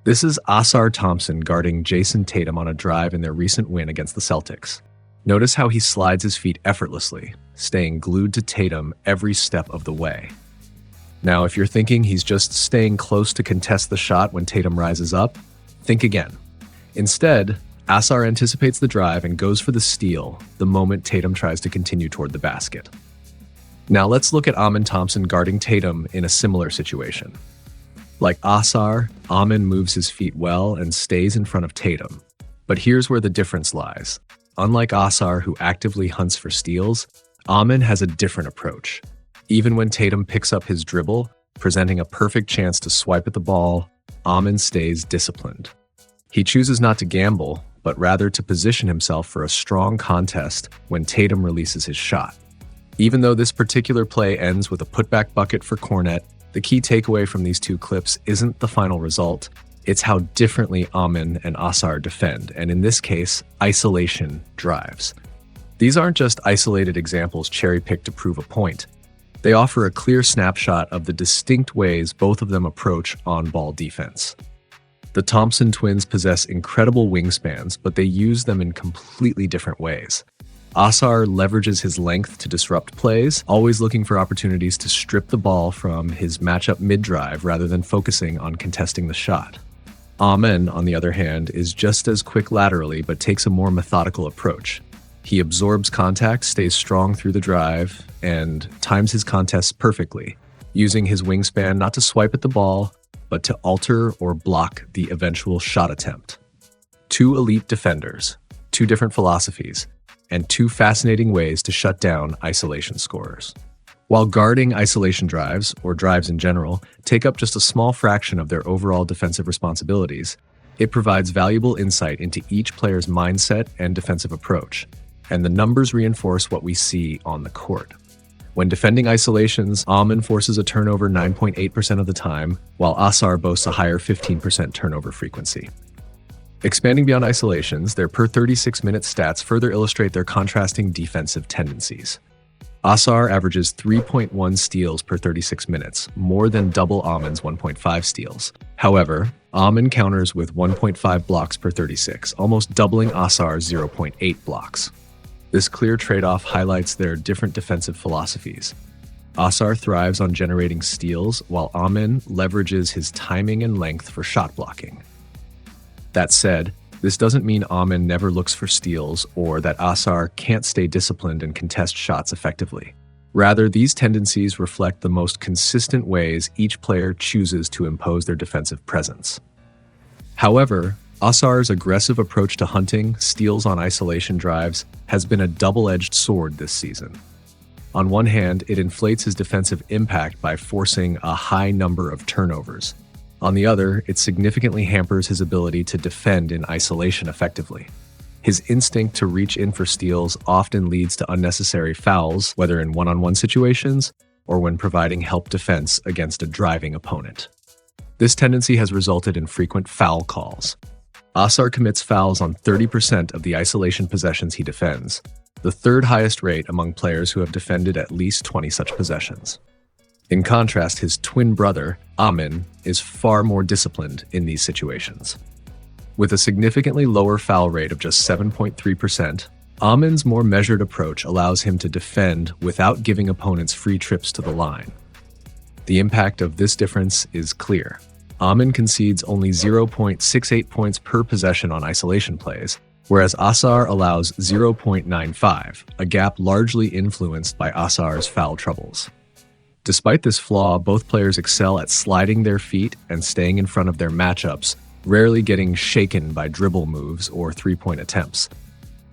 This is Ausar Thompson guarding Jason Tatum on a drive in their recent win against the Celtics. Notice how he slides his feet effortlessly, staying glued to Tatum every step of the way. Now, if you're thinking he's just staying close to contest the shot when Tatum rises up, think again. Instead, Ausar anticipates the drive and goes for the steal the moment Tatum tries to continue toward the basket. Now let's look at Amen Thompson guarding Tatum in a similar situation. Like Ausar, Amen moves his feet well and stays in front of Tatum. But here's where the difference lies. Unlike Ausar, who actively hunts for steals, Amen has a different approach. Even when Tatum picks up his dribble, presenting a perfect chance to swipe at the ball, Amen stays disciplined. He chooses not to gamble, but rather to position himself for a strong contest when Tatum releases his shot. Even though this particular play ends with a putback bucket for Cornet, the key takeaway from these two clips isn't the final result, it's how differently Amen and Ausar defend, and in this case, isolation drives. These aren't just isolated examples cherry-picked to prove a point. They offer a clear snapshot of the distinct ways both of them approach on-ball defense. The Thompson twins possess incredible wingspans, but they use them in completely different ways. Ausar leverages his length to disrupt plays, always looking for opportunities to strip the ball from his matchup mid-drive rather than focusing on contesting the shot. Amen, on the other hand, is just as quick laterally but takes a more methodical approach. He absorbs contact, stays strong through the drive, and times his contests perfectly, using his wingspan not to swipe at the ball, but to alter or block the eventual shot attempt. Two elite defenders, two different philosophies, and two fascinating ways to shut down isolation scorers. While guarding isolation drives, or drives in general, take up just a small fraction of their overall defensive responsibilities, it provides valuable insight into each player's mindset and defensive approach, and the numbers reinforce what we see on the court. When defending isolations, Amen forces a turnover 9.8% of the time, while Ausar boasts a higher 15% turnover frequency. Expanding beyond isolations, their per 36-minute stats further illustrate their contrasting defensive tendencies. Ausar averages 3.1 steals per 36 minutes, more than double Amen's 1.5 steals. However, Amen counters with 1.5 blocks per 36, almost doubling Ausar's 0.8 blocks. This clear trade-off highlights their different defensive philosophies. Ausar thrives on generating steals, while Amen leverages his timing and length for shot blocking. That said, this doesn't mean Amen never looks for steals or that Ausar can't stay disciplined and contest shots effectively. Rather, these tendencies reflect the most consistent ways each player chooses to impose their defensive presence. However, Ausar's aggressive approach to hunting steals on isolation drives has been a double-edged sword this season. On one hand, it inflates his defensive impact by forcing a high number of turnovers. On the other, it significantly hampers his ability to defend in isolation effectively. His instinct to reach in for steals often leads to unnecessary fouls, whether in one-on-one situations or when providing help defense against a driving opponent. This tendency has resulted in frequent foul calls. Ausar commits fouls on 30% of the isolation possessions he defends, the third highest rate among players who have defended at least 20 such possessions. In contrast, his twin brother, Amen, is far more disciplined in these situations. With a significantly lower foul rate of just 7.3%, Amen's more measured approach allows him to defend without giving opponents free trips to the line. The impact of this difference is clear. Amen concedes only 0.68 points per possession on isolation plays, whereas Ausar allows 0.95, a gap largely influenced by Ausar's foul troubles. Despite this flaw, both players excel at sliding their feet and staying in front of their matchups, rarely getting shaken by dribble moves or three-point attempts.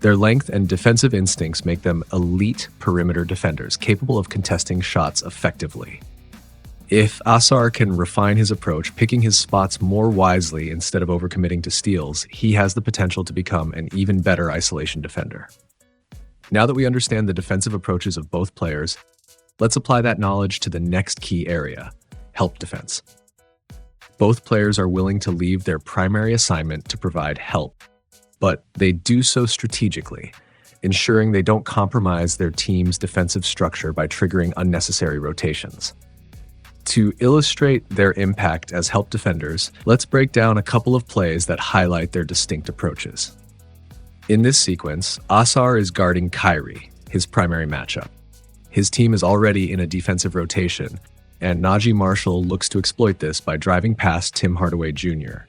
Their length and defensive instincts make them elite perimeter defenders capable of contesting shots effectively. If Ausar can refine his approach, picking his spots more wisely instead of overcommitting to steals, he has the potential to become an even better isolation defender. Now that we understand the defensive approaches of both players, let's apply that knowledge to the next key area, help defense. Both players are willing to leave their primary assignment to provide help, but they do so strategically, ensuring they don't compromise their team's defensive structure by triggering unnecessary rotations. To illustrate their impact as help defenders, let's break down a couple of plays that highlight their distinct approaches. In this sequence, Ausar is guarding Kyrie, his primary matchup. His team is already in a defensive rotation, and Najee Marshall looks to exploit this by driving past Tim Hardaway Jr.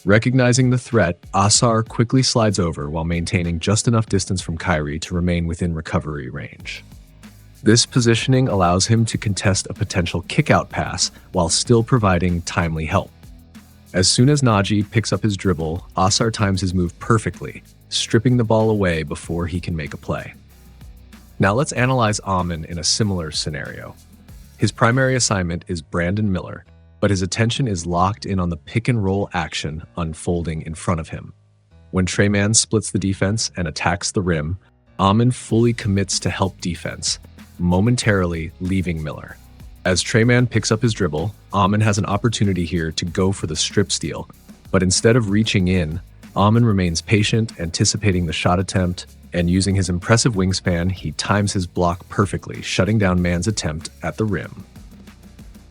Recognizing the threat, Ausar quickly slides over while maintaining just enough distance from Kyrie to remain within recovery range. This positioning allows him to contest a potential kick-out pass while still providing timely help. As soon as Najee picks up his dribble, Ausar times his move perfectly, stripping the ball away before he can make a play. Now let's analyze Amen in a similar scenario. His primary assignment is Brandon Miller, but his attention is locked in on the pick-and-roll action unfolding in front of him. When Treyman splits the defense and attacks the rim, Amen fully commits to help defense, momentarily leaving Miller. As Treyman picks up his dribble, Amen has an opportunity here to go for the strip steal, but instead of reaching in, Amen remains patient, anticipating the shot attempt, and using his impressive wingspan, he times his block perfectly, shutting down Man's attempt at the rim.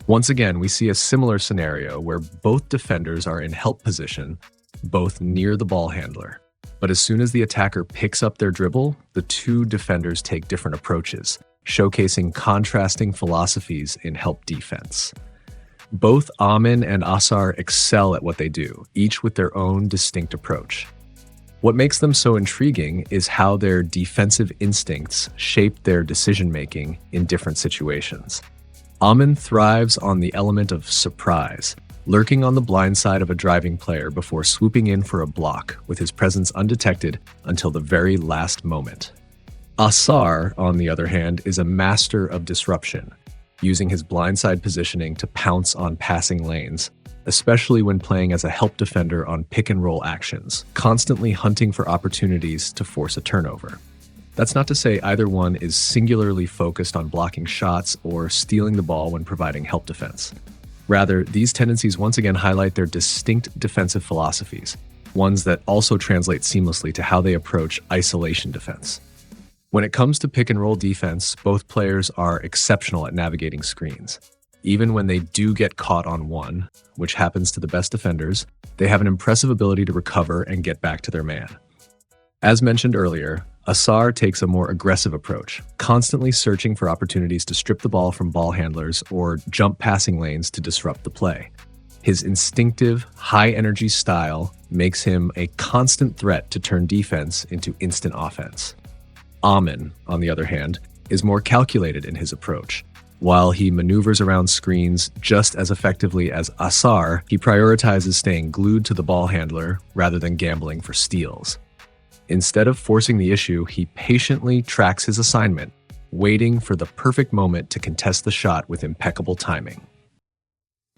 Once again, we see a similar scenario where both defenders are in help position, both near the ball handler. But as soon as the attacker picks up their dribble, the two defenders take different approaches, showcasing contrasting philosophies in help defense. Both Amen and Ausar excel at what they do, each with their own distinct approach. What makes them so intriguing is how their defensive instincts shape their decision-making in different situations. Amen thrives on the element of surprise, lurking on the blind side of a driving player before swooping in for a block, with his presence undetected until the very last moment. Ausar, on the other hand, is a master of disruption, using his blindside positioning to pounce on passing lanes, especially when playing as a help defender on pick-and-roll actions, constantly hunting for opportunities to force a turnover. That's not to say either one is singularly focused on blocking shots or stealing the ball when providing help defense. Rather, these tendencies once again highlight their distinct defensive philosophies, ones that also translate seamlessly to how they approach isolation defense. When it comes to pick-and-roll defense, both players are exceptional at navigating screens. Even when they do get caught on one, which happens to the best defenders, they have an impressive ability to recover and get back to their man. As mentioned earlier, Ausar takes a more aggressive approach, constantly searching for opportunities to strip the ball from ball handlers or jump passing lanes to disrupt the play. His instinctive, high-energy style makes him a constant threat to turn defense into instant offense. Amen, on the other hand, is more calculated in his approach. While he maneuvers around screens just as effectively as Ausar, he prioritizes staying glued to the ball handler rather than gambling for steals. Instead of forcing the issue, he patiently tracks his assignment, waiting for the perfect moment to contest the shot with impeccable timing.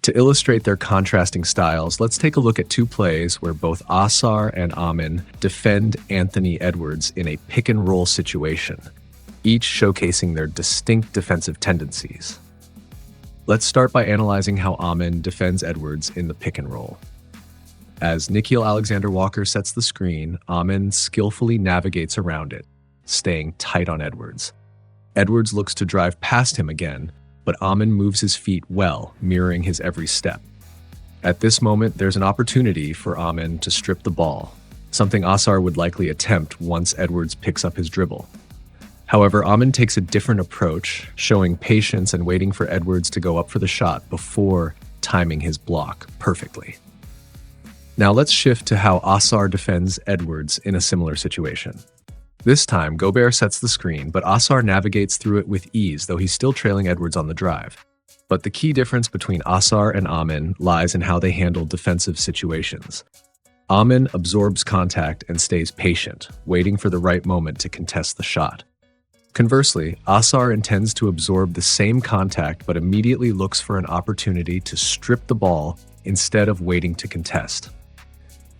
To illustrate their contrasting styles, let's take a look at two plays where both Ausar and Amen defend Anthony Edwards in a pick-and-roll situation, each showcasing their distinct defensive tendencies. Let's start by analyzing how Amen defends Edwards in the pick-and-roll. As Nickeil Alexander-Walker sets the screen, Amen skillfully navigates around it, staying tight on Edwards. Edwards looks to drive past him again, but Amen moves his feet well, mirroring his every step. At this moment, there's an opportunity for Amen to strip the ball, something Ausar would likely attempt once Edwards picks up his dribble. However, Amen takes a different approach, showing patience and waiting for Edwards to go up for the shot before timing his block perfectly. Now let's shift to how Ausar defends Edwards in a similar situation. This time, Gobert sets the screen, but Ausar navigates through it with ease, though he's still trailing Edwards on the drive. But the key difference between Ausar and Amen lies in how they handle defensive situations. Amen absorbs contact and stays patient, waiting for the right moment to contest the shot. Conversely, Ausar intends to absorb the same contact but immediately looks for an opportunity to strip the ball instead of waiting to contest.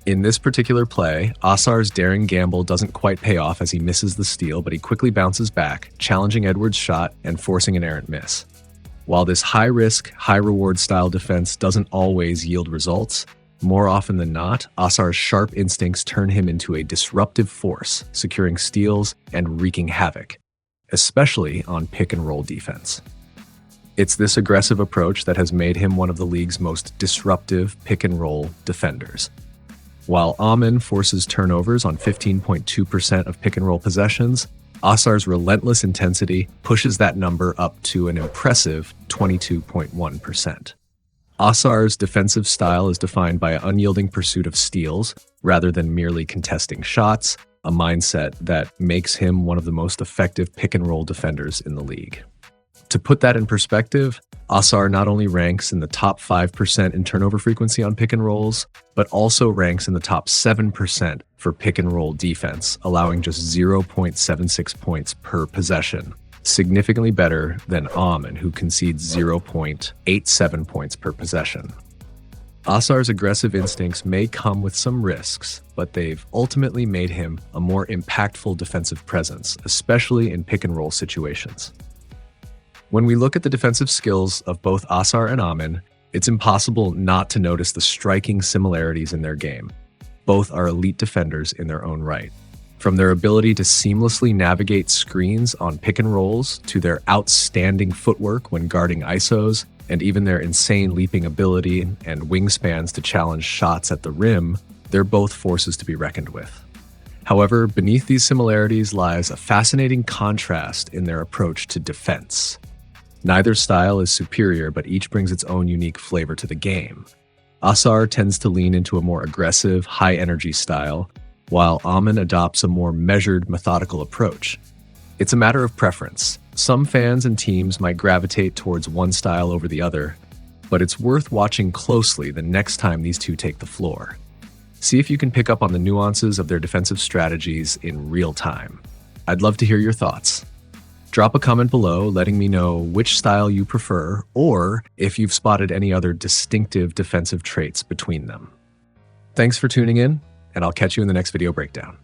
In this particular play, Ausar's daring gamble doesn't quite pay off as he misses the steal, but he quickly bounces back, challenging Edwards' shot and forcing an errant miss. While this high-risk, high-reward style defense doesn't always yield results, more often than not, Ausar's sharp instincts turn him into a disruptive force, securing steals and wreaking havoc, especially on pick-and-roll defense. It's this aggressive approach that has made him one of the league's most disruptive pick-and-roll defenders. While Amen forces turnovers on 15.2% of pick-and-roll possessions, Ausar's relentless intensity pushes that number up to an impressive 22.1%. Ausar's defensive style is defined by an unyielding pursuit of steals rather than merely contesting shots, a mindset that makes him one of the most effective pick-and-roll defenders in the league. To put that in perspective, Ausar not only ranks in the top 5% in turnover frequency on pick and rolls, but also ranks in the top 7% for pick and roll defense, allowing just 0.76 points per possession, significantly better than Amen, who concedes 0.87 points per possession. Ausar's aggressive instincts may come with some risks, but they've ultimately made him a more impactful defensive presence, especially in pick and roll situations. When we look at the defensive skills of both Ausar and Amen, it's impossible not to notice the striking similarities in their game. Both are elite defenders in their own right. From their ability to seamlessly navigate screens on pick and rolls to their outstanding footwork when guarding ISOs, and even their insane leaping ability and wingspans to challenge shots at the rim, they're both forces to be reckoned with. However, beneath these similarities lies a fascinating contrast in their approach to defense. Neither style is superior, but each brings its own unique flavor to the game. Ausar tends to lean into a more aggressive, high-energy style, while Amen adopts a more measured, methodical approach. It's a matter of preference. Some fans and teams might gravitate towards one style over the other, but it's worth watching closely the next time these two take the floor. See if you can pick up on the nuances of their defensive strategies in real time. I'd love to hear your thoughts. Drop a comment below letting me know which style you prefer, or if you've spotted any other distinctive defensive traits between them. Thanks for tuning in, and I'll catch you in the next video breakdown.